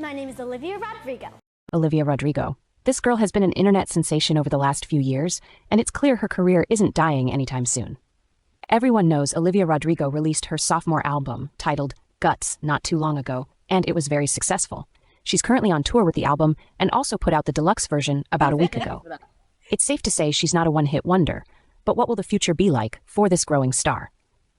My name is Olivia Rodrigo. Olivia Rodrigo. This girl has been an internet sensation over the last few years, and it's clear her career isn't dying anytime soon. Everyone knows Olivia Rodrigo released her sophomore album, titled Guts, not too long ago, and it was very successful. She's currently on tour with the album and also put out the deluxe version about a week ago. It's safe to say she's not a one-hit wonder, but what will the future be like for this growing star?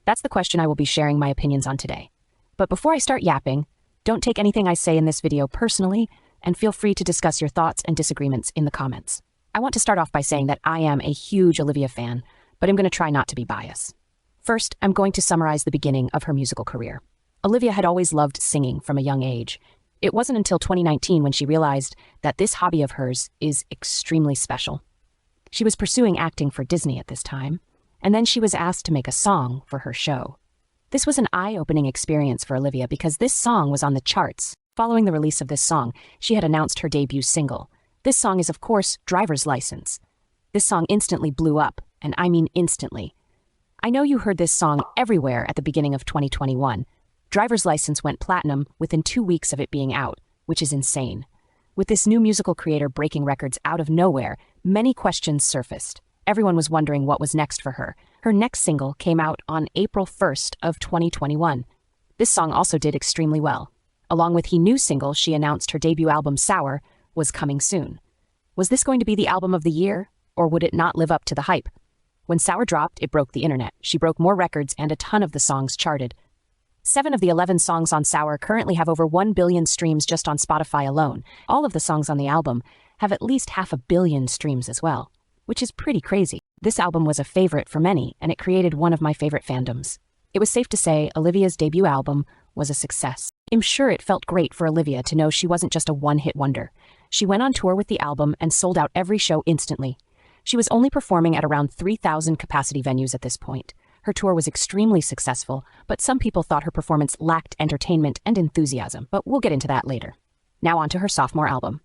That's the question I will be sharing my opinions on today. But before I start yapping, don't take anything I say in this video personally, and feel free to discuss your thoughts and disagreements in the comments. I want to start off by saying that I am a huge Olivia fan, but I'm going to try not to be biased. First, I'm going to summarize the beginning of her musical career. Olivia had always loved singing from a young age. It wasn't until 2019 when she realized that this hobby of hers is extremely special. She was pursuing acting for Disney at this time, and then she was asked to make a song for her show. This was an eye-opening experience for Olivia because this song was on the charts. Following the release of this song, she had announced her debut single. This song is, of course, Driver's License. This song instantly blew up, and I mean instantly. I know you heard this song everywhere at the beginning of 2021. Driver's License went platinum within 2 weeks of it being out, which is insane. With this new musical creator breaking records out of nowhere, many questions surfaced. Everyone was wondering what was next for her. Her next single came out on April 1st of 2021. This song also did extremely well. Along with her new single, she announced her debut album, Sour, was coming soon. Was this going to be the album of the year, or would it not live up to the hype? When Sour dropped, it broke the internet. She broke more records and a ton of the songs charted. 7 of the 11 songs on Sour currently have over 1 billion streams just on Spotify alone. All of the songs on the album have at least 500 million streams as well, which is pretty crazy. This album was a favorite for many, and it created one of my favorite fandoms. It was safe to say Olivia's debut album was a success. I'm sure it felt great for Olivia to know she wasn't just a one-hit wonder. She went on tour with the album and sold out every show instantly. She was only performing at around 3,000 capacity venues at this point. Her tour was extremely successful, but some people thought her performance lacked entertainment and enthusiasm, but we'll get into that later. Now on to her sophomore album.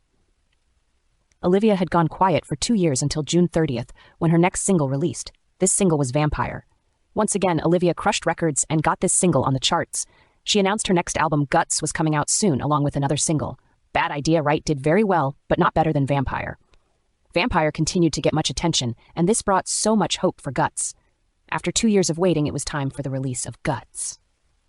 Olivia had gone quiet for 2 years until June 30th, when her next single released. This single was Vampire. Once again, Olivia crushed records and got this single on the charts. She announced her next album, Guts, was coming out soon, along with another single. Bad Idea, Right did very well, but not better than Vampire. Vampire continued to get much attention, and this brought so much hope for Guts. After 2 years of waiting, it was time for the release of Guts.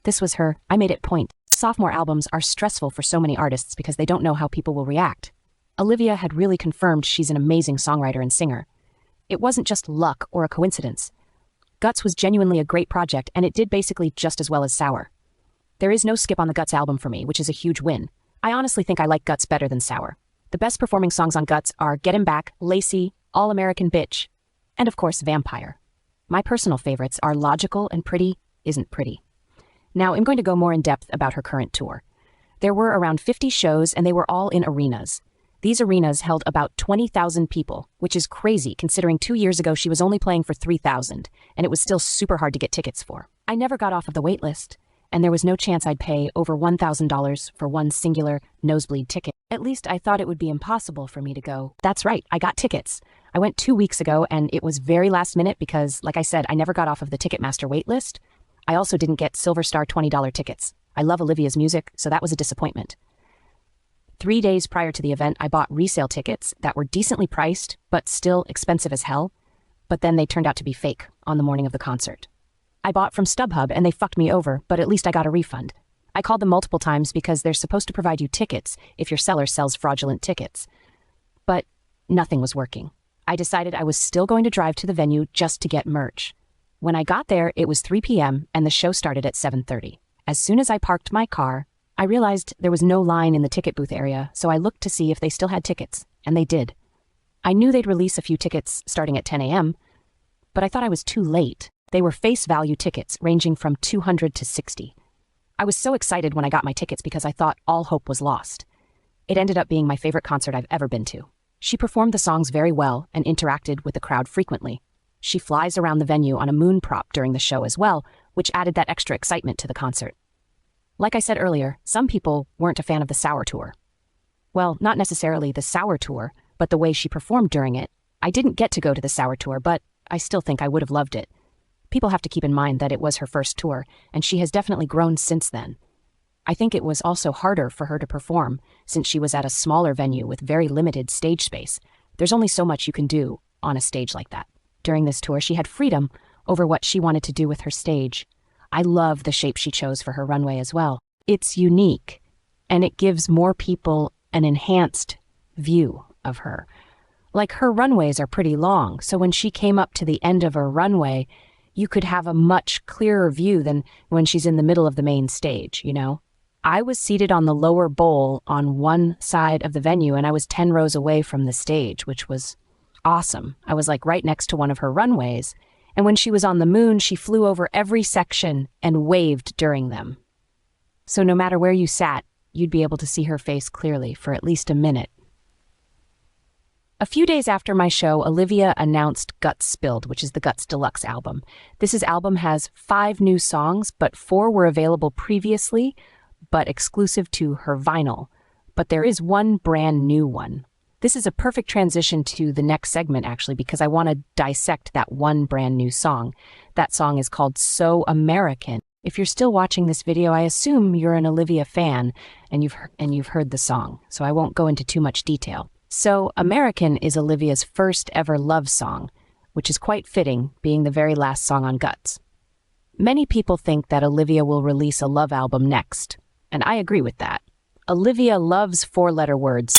This was her I made it point. Sophomore albums are stressful for so many artists because they don't know how people will react. Olivia had really confirmed she's an amazing songwriter and singer. It wasn't just luck or a coincidence. Guts was genuinely a great project, and it did basically just as well as Sour. There is no skip on the Guts album for me, which is a huge win. I honestly think I like Guts better than Sour. The best performing songs on Guts are Get Him Back, Lacy, All American Bitch, and of course Vampire. My personal favorites are Logical and Pretty Isn't Pretty. Now I'm going to go more in depth about her current tour. There were around 50 shows, and they were all in arenas. These arenas held about 20,000 people, which is crazy considering 2 years ago she was only playing for 3,000, and it was still super hard to get tickets for. I never got off of the wait list, and there was no chance I'd pay over $1,000 for one singular nosebleed ticket. At least I thought it would be impossible for me to go. That's right, I got tickets. I went 2 weeks ago, and it was very last minute because, like I said, I never got off of the Ticketmaster wait list. I also didn't get Silver Star $20 tickets. I love Olivia's music, so that was a disappointment. 3 days prior to the event, I bought resale tickets that were decently priced, but still expensive as hell. But then they turned out to be fake on the morning of the concert. I bought from StubHub and they fucked me over, but at least I got a refund. I called them multiple times because they're supposed to provide you tickets if your seller sells fraudulent tickets. But nothing was working. I decided I was still going to drive to the venue just to get merch. When I got there, it was 3 p.m. and the show started at 7:30. As soon as I parked my car, I realized there was no line in the ticket booth area, so I looked to see if they still had tickets, and they did. I knew they'd release a few tickets starting at 10 a.m., but I thought I was too late. They were face value tickets ranging from $200 to $60. I was so excited when I got my tickets because I thought all hope was lost. It ended up being my favorite concert I've ever been to. She performed the songs very well and interacted with the crowd frequently. She flies around the venue on a moon prop during the show as well, which added that extra excitement to the concert. Like I said earlier, some people weren't a fan of the Sour tour. Well, not necessarily the Sour tour, but the way she performed during it. I didn't get to go to the Sour tour, but I still think I would have loved it. People have to keep in mind that it was her first tour, and she has definitely grown since then. I think it was also harder for her to perform, since she was at a smaller venue with very limited stage space. There's only so much you can do on a stage like that. During this tour, she had freedom over what she wanted to do with her stage. I love the shape she chose for her runway as well. It's unique, and it gives more people an enhanced view of her. Like, her runways are pretty long, so when she came up to the end of her runway, you could have a much clearer view than when she's in the middle of the main stage, you know? I was seated on the lower bowl on one side of the venue, and I was 10 rows away from the stage, which was awesome. I was like right next to one of her runways, and when she was on the moon, she flew over every section and waved during them. So no matter where you sat, you'd be able to see her face clearly for at least a minute. A few days after my show, Olivia announced Guts Spilled, which is the Guts Deluxe album. This album has 5 new songs, but 4 were available previously, but exclusive to her vinyl. But there is one brand new one. This is a perfect transition to the next segment, actually, because I want to dissect that one brand new song. That song is called So American. If you're still watching this video, I assume you're an Olivia fan and you've heard the song, so I won't go into too much detail. So American is Olivia's first ever love song, which is quite fitting, being the very last song on Guts. Many people think that Olivia will release a love album next, and I agree with that. Olivia loves 4-letter words.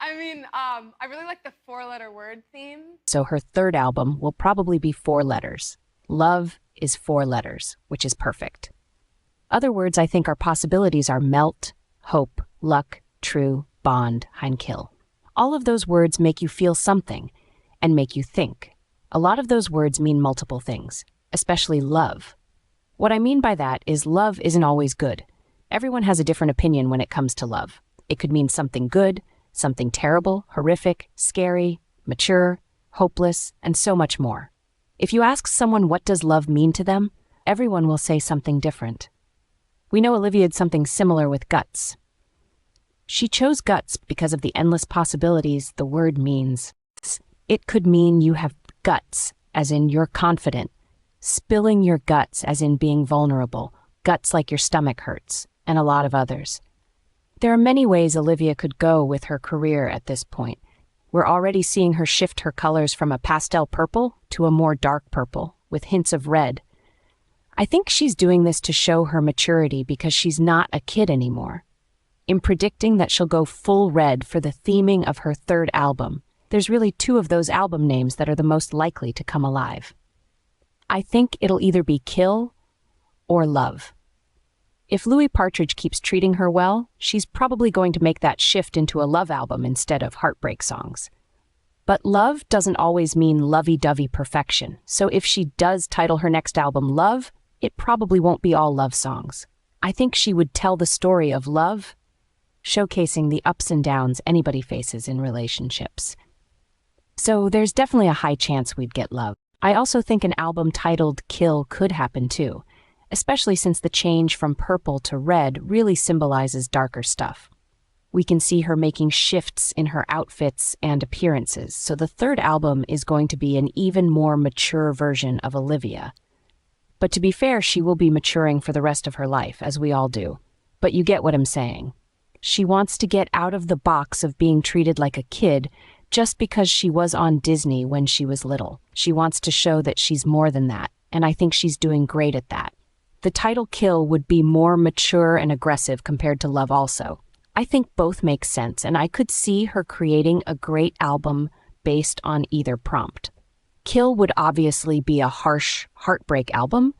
I really like the 4-letter word theme. So her third album will probably be 4 letters. Love is 4 letters, which is perfect. Other words I think are possibilities are melt, hope, luck, true, bond, and kill. All of those words make you feel something and make you think. A lot of those words mean multiple things, especially love. What I mean by that is love isn't always good. Everyone has a different opinion when it comes to love. It could mean something good, something terrible, horrific, scary, mature, hopeless, and so much more. If you ask someone what does love mean to them, everyone will say something different. We know Olivia did something similar with Guts. She chose Guts because of the endless possibilities the word means. It could mean you have guts, as in you're confident, spilling your guts, as in being vulnerable, guts like your stomach hurts, and a lot of others. There are many ways Olivia could go with her career at this point. We're already seeing her shift her colors from a pastel purple to a more dark purple, with hints of red. I think she's doing this to show her maturity because she's not a kid anymore. In predicting that she'll go full red for the theming of her third album, there's really 2 of those album names that are the most likely to come alive. I think it'll either be Kill or Love. If Louis Partridge keeps treating her well, she's probably going to make that shift into a love album instead of heartbreak songs. But love doesn't always mean lovey-dovey perfection, so if she does title her next album Love, it probably won't be all love songs. I think she would tell the story of love, showcasing the ups and downs anybody faces in relationships. So there's definitely a high chance we'd get Love. I also think an album titled Kill could happen too, especially since the change from purple to red really symbolizes darker stuff. We can see her making shifts in her outfits and appearances, so the third album is going to be an even more mature version of Olivia. But to be fair, she will be maturing for the rest of her life, as we all do. But you get what I'm saying. She wants to get out of the box of being treated like a kid just because she was on Disney when she was little. She wants to show that she's more than that, and I think she's doing great at that. The title Kill would be more mature and aggressive compared to Love also. I think both make sense, and I could see her creating a great album based on either prompt. Kill would obviously be a harsh heartbreak album,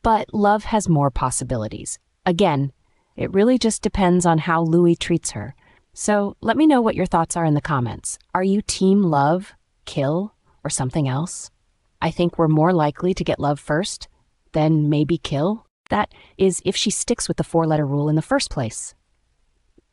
but Love has more possibilities. Again, it really just depends on how Louis treats her. So let me know what your thoughts are in the comments. Are you team Love, Kill, or something else? I think we're more likely to get Love first, then maybe Kill. That is, if she sticks with the 4-letter rule in the first place.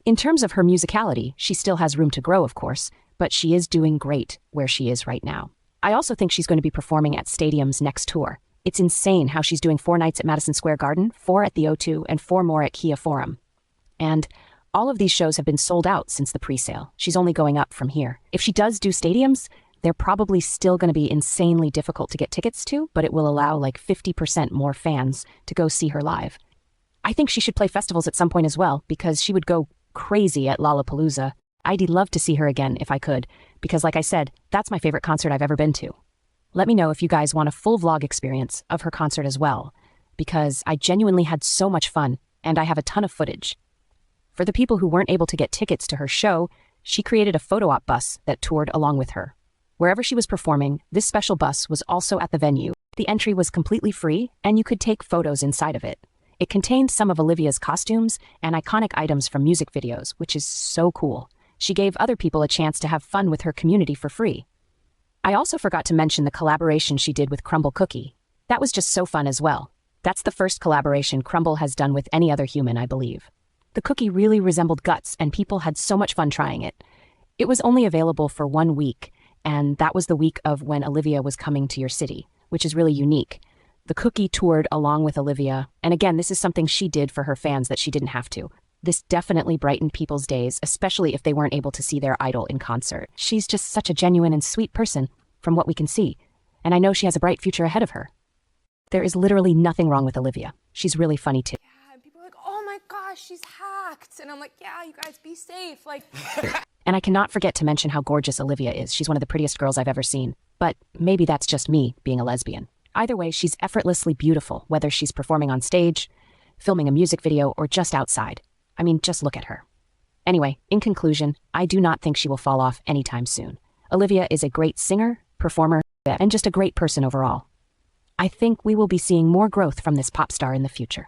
In terms of her musicality, she still has room to grow, of course, but she is doing great where she is right now. I also think she's going to be performing at stadiums next tour. It's insane how she's doing 4 nights at Madison Square Garden, 4 at the O2, and 4 more at Kia Forum. And all of these shows have been sold out since the pre-sale. She's only going up from here. If she does do stadiums, they're probably still going to be insanely difficult to get tickets to, but it will allow like 50% more fans to go see her live. I think she should play festivals at some point as well, because she would go crazy at Lollapalooza. I'd love to see her again if I could, because like I said, that's my favorite concert I've ever been to. Let me know if you guys want a full vlog experience of her concert as well, because I genuinely had so much fun, and I have a ton of footage. For the people who weren't able to get tickets to her show, she created a photo op bus that toured along with her. Wherever she was performing, this special bus was also at the venue. The entry was completely free, and you could take photos inside of it. It contained some of Olivia's costumes and iconic items from music videos, which is so cool. She gave other people a chance to have fun with her community for free. I also forgot to mention the collaboration she did with Crumble Cookie. That was just so fun as well. That's the first collaboration Crumble has done with any other human, I believe. The cookie really resembled Guts, and people had so much fun trying it. It was only available for 1 week, and that was the week of when Olivia was coming to your city, which is really unique. The cookie toured along with Olivia, and again, this is something she did for her fans that she didn't have to. This definitely brightened people's days, especially if they weren't able to see their idol in concert. She's just such a genuine and sweet person, from what we can see, and I know she has a bright future ahead of her. There is literally nothing wrong with Olivia. She's really funny too. Yeah, and people are like, oh my gosh, she's hacked. And I'm like, yeah, you guys be safe. Like, And I cannot forget to mention how gorgeous Olivia is. She's one of the prettiest girls I've ever seen. But maybe that's just me being a lesbian. Either way, she's effortlessly beautiful, whether she's performing on stage, filming a music video, or just outside. I mean, just look at her. Anyway, in conclusion, I do not think she will fall off anytime soon. Olivia is a great singer, performer, and just a great person overall. I think we will be seeing more growth from this pop star in the future.